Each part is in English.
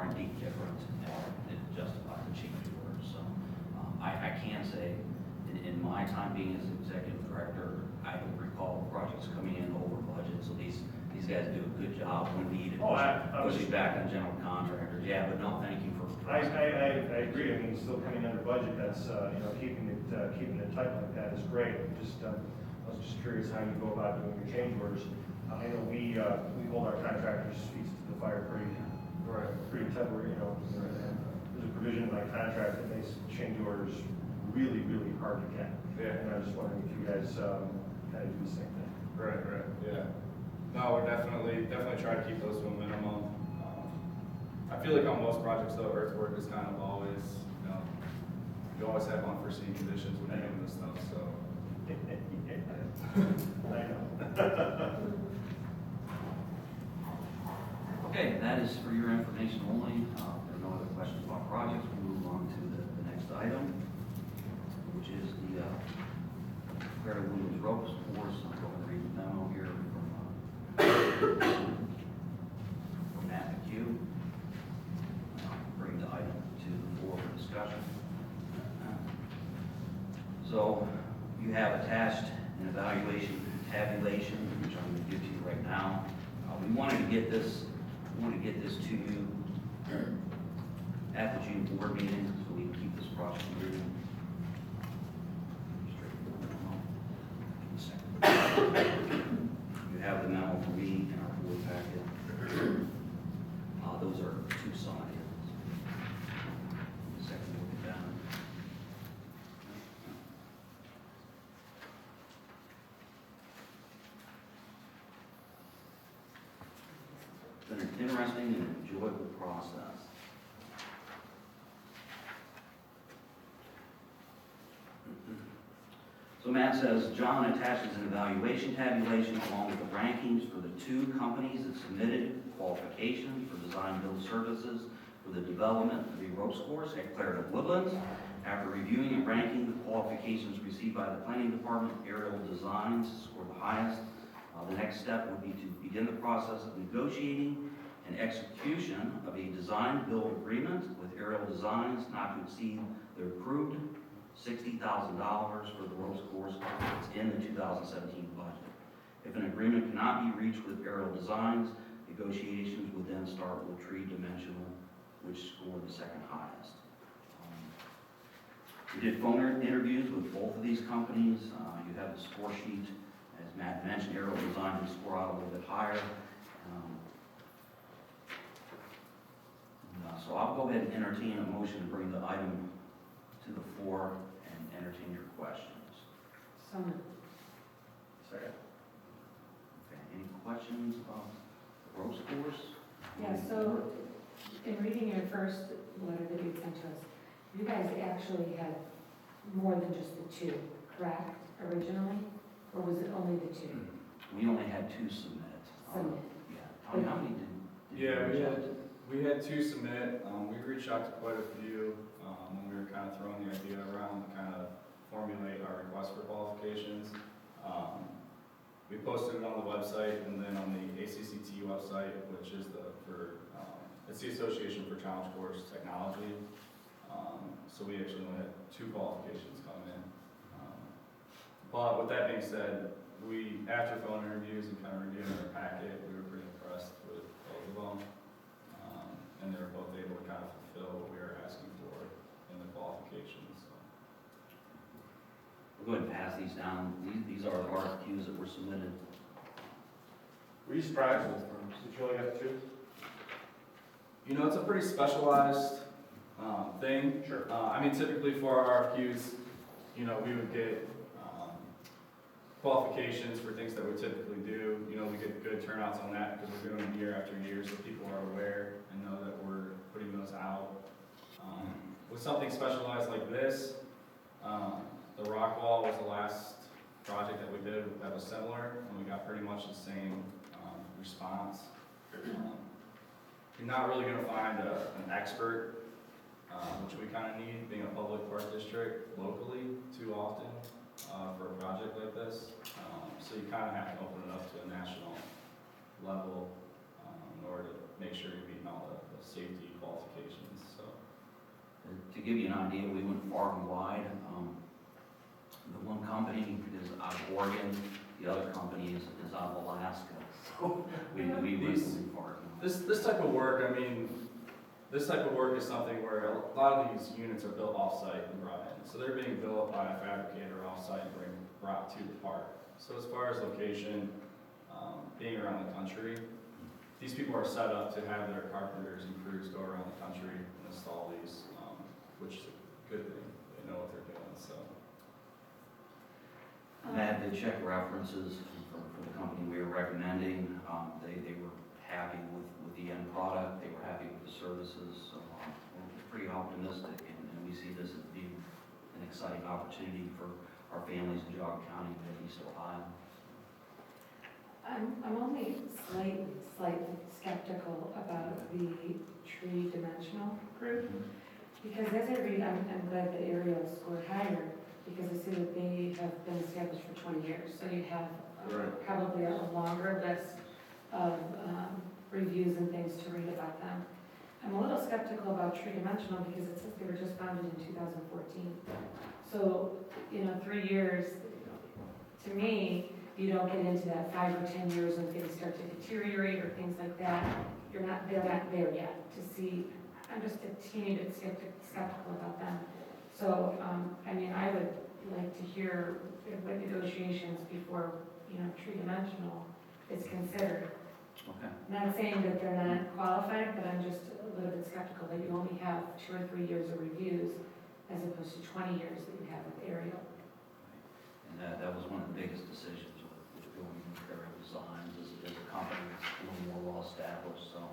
are indeed different, and it justifies the change order. So I can say, in my time being as executive director, I don't recall projects coming in over budget, so these guys do a good job when needed, pushing back on general contractors. Yeah, but no, thank you for. I agree. I mean, still coming under budget, that's, you know, keeping it tight like that is great. I was just curious how you go about doing your change orders. I know we hold our contractors' feet to the fire pretty tough, you know, and there's a provision in my contract that makes change orders really, really hard to get. Yeah. And I was just wondering if you guys kind of do the same thing. Right, yeah. No, we're definitely try to keep those to a minimum. I feel like on most projects though, earthwork is kind of always, you know, you always have unforeseen conditions when you're doing this stuff, so. I know. Okay, that is for your information only. If there are no other questions about projects, we'll move on to the next item, which is the Fair Women's Ropes Course. I'm going to read the memo here from Matt McHugh. Bring the item to the floor for discussion. So you have attached an evaluation tabulation, which I'm going to give to you right now. We wanted to get this to you at the June board meeting, so we can keep this process moving. You have the memo for me in our board packet. Those are two-sided. Second look at that. It's been an interesting and enjoyable process. So Matt says, John attaches an evaluation tabulation along with the rankings for the two companies that submitted qualifications for design build services for the development of the ropes course at Clarendon Woodlands. After reviewing and ranking the qualifications received by the planning department, Aerial Designs scored the highest. The next step would be to begin the process of negotiating and execution of a design build agreement with Aerial Designs not to exceed the approved $60,000 for the ropes course in the 2017 budget. If an agreement cannot be reached with Aerial Designs, negotiations would then start with Tree Dimensional, which scored the second highest. We did phone interviews with both of these companies. You have the score sheet. As Matt mentioned, Aerial Design would score out a little bit higher. So I'll go ahead and entertain a motion to bring the item to the floor and entertain your questions. Second. Okay, any questions about the ropes course? Yeah, so in reading your first letter that you sent to us, you guys actually had more than just the two, correct, originally? Or was it only the two? We only had two submit. Submit. Yeah. Tommy, how many did Yeah, you reach out to? we had two submit. We reached out to quite a few when we were kind of throwing the idea around to kind of formulate our request for qualifications. We posted it on the website and then on the ACCT website, which is it's the Association for Challenge Course Technology. So we actually only had two qualifications come in. But with that being said, after phone interviews and kind of reviewing our packet, we were pretty impressed with both of them. And they were both able to kind of fulfill what we were asking for in the qualifications. So. We'll go ahead and pass these down. These are the RFQs that were submitted. Were you surprised that you only got two? You know, it's a pretty specialized thing. Sure. I mean, typically for our RFQs, you know, we would get qualifications for things that we typically do. You know, we get good turnouts on that because we're doing it year after year, so people are aware and know that we're putting those out. With something specialized like this, the rock wall was the last project that we did that was similar, and we got pretty much the same response. You're not really going to find an expert, which we kind of need, being a public park district locally, too often for a project like this. So you kind of have to open it up to a national level in order to make sure you meet meeting all the safety qualifications, so. To give you an idea, we went far and wide. The one company is out of Oregon, the other company is out of Alaska. So we went really far. This type of work, I mean, this type of work is something where a lot of these units are built off-site and brought in. So they're being built by a fabricator off-site and brought to the park. So as far as location, being around the country, these people are set up to have their carpenters and crews go around the country and install these, which is a good thing. They know what they're doing, so. Matt did check references for the company we were recommending. They were happy with the end product. They were happy with the services. So we're pretty optimistic, and we see this as being an exciting opportunity for our families in Geauga County and East Ohio. I'm only slightly skeptical about the tree dimensional group, because as I read, I'm glad the area scored higher, because I see that they have been established for 20 years, so you have Right. probably a longer list of reviews and things to read about them. I'm a little skeptical about tree dimensional because it says they were just founded in 2014. So, 3 years, to me, you don't get into that 5 or 10 years when things start to deteriorate or things like that. They're not there yet to see. I'm just a teeny bit skeptical about them. So, I would like to hear what negotiations before, tree dimensional is considered. Okay. Not saying that they're not qualified, but I'm just a little bit skeptical that you only have 2 or 3 years of reviews as opposed to 20 years that you have with aerial. And that was one of the biggest decisions with going with aerial designs as a company that's a little more well established. So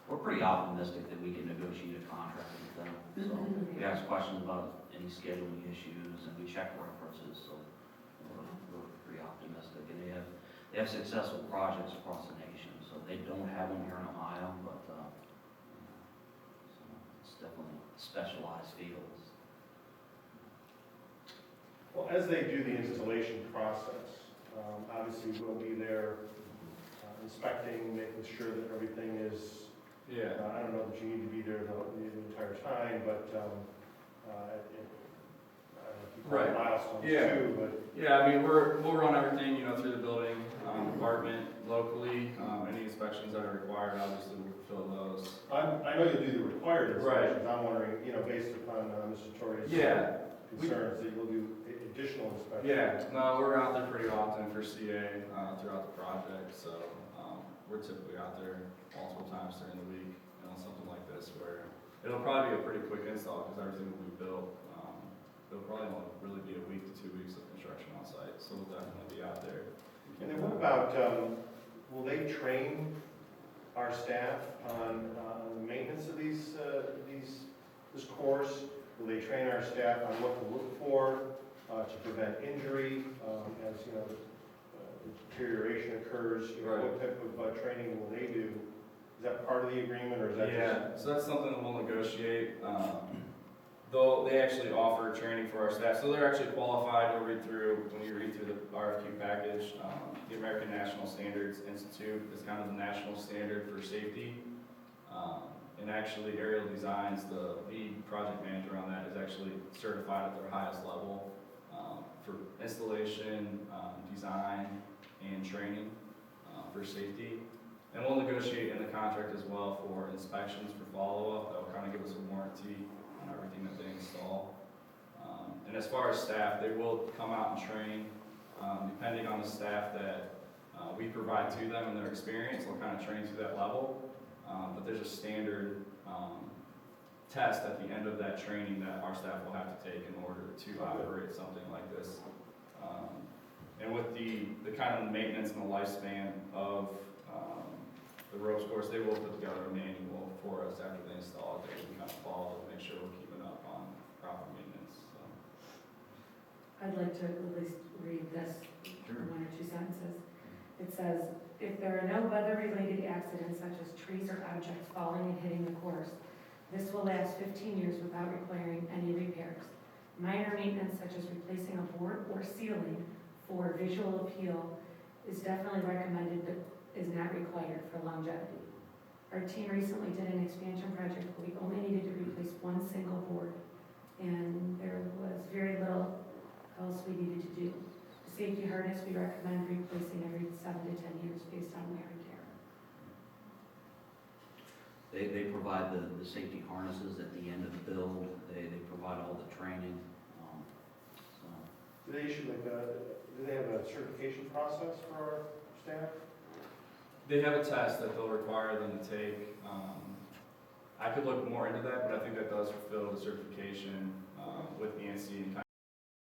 we're pretty optimistic that we can negotiate a contract with them. So we asked questions about any scheduling issues, and we checked references. So we're pretty optimistic, and they have successful projects across the nation. So they don't have them here in Ohio, but so it's definitely specialized fields. Well, as they do the installation process, obviously we'll be there inspecting, making sure that everything is, Yeah. I don't know that you need to be there the entire time, but I don't know if you call it Right. milestones Yeah. too, but Yeah, I mean, we'll run everything, through the building department locally. Any inspections that are required, obviously, we'll fulfill those. I know you'll do the required Right. inspections. I'm wondering, based upon Mr. Torres' Yeah, concerns, that you'll do additional inspections. yeah, no, we're out there pretty often for CA throughout the project, so we're typically out there multiple times during the week, something like this, where it'll probably be a pretty quick install because everything will be built. It'll probably only really be a week to 2 weeks of construction on site, so we'll definitely be out there. And then what about, will they train our staff on the maintenance of this course? Will they train our staff on what to look for to prevent injury as, deterioration occurs? Right. What type of training will they do? Is that part of the agreement, or is that just? Yeah, so that's something that we'll negotiate. They actually offer training for our staff, so they're actually qualified. When you read through the RFQ package, the American National Standards Institute is kind of the national standard for safety. And actually, Aerial Designs, the lead project manager on that, is actually certified at their highest level for installation, design, and training for safety. And we'll negotiate in the contract as well for inspections for follow-up. That will kind of give us a warranty on everything that they install. And as far as staff, they will come out and train, depending on the staff that we provide to them and their experience. They'll kind of train to that level. But there's a standard test at the end of that training that our staff will have to take in order to operate something like this. And with the kind of maintenance and the lifespan of the ropes course, they will put together a manual for us after they install it that we can kind of follow to make sure we're keeping up on proper maintenance. So. I'd like to at least read this, Sure. 1 or 2 sentences. It says, if there are no weather-related accidents such as trees or objects falling and hitting the course, this will last 15 years without requiring any repairs. Minor maintenance such as replacing a board or ceiling for visual appeal is definitely recommended but is not required for longevity. Our team recently did an expansion project where we only needed to replace one single board, and there was very little else we needed to do. The safety harness, we recommend replacing every 7 to 10 years based on wear and tear. They provide the safety harnesses at the end of the build. They provide all the training. So Do they issue like do they have a certification process for our staff? They have a test that they'll require them to take. I could look more into that, but I think that does fulfill the certification with ANSI and kind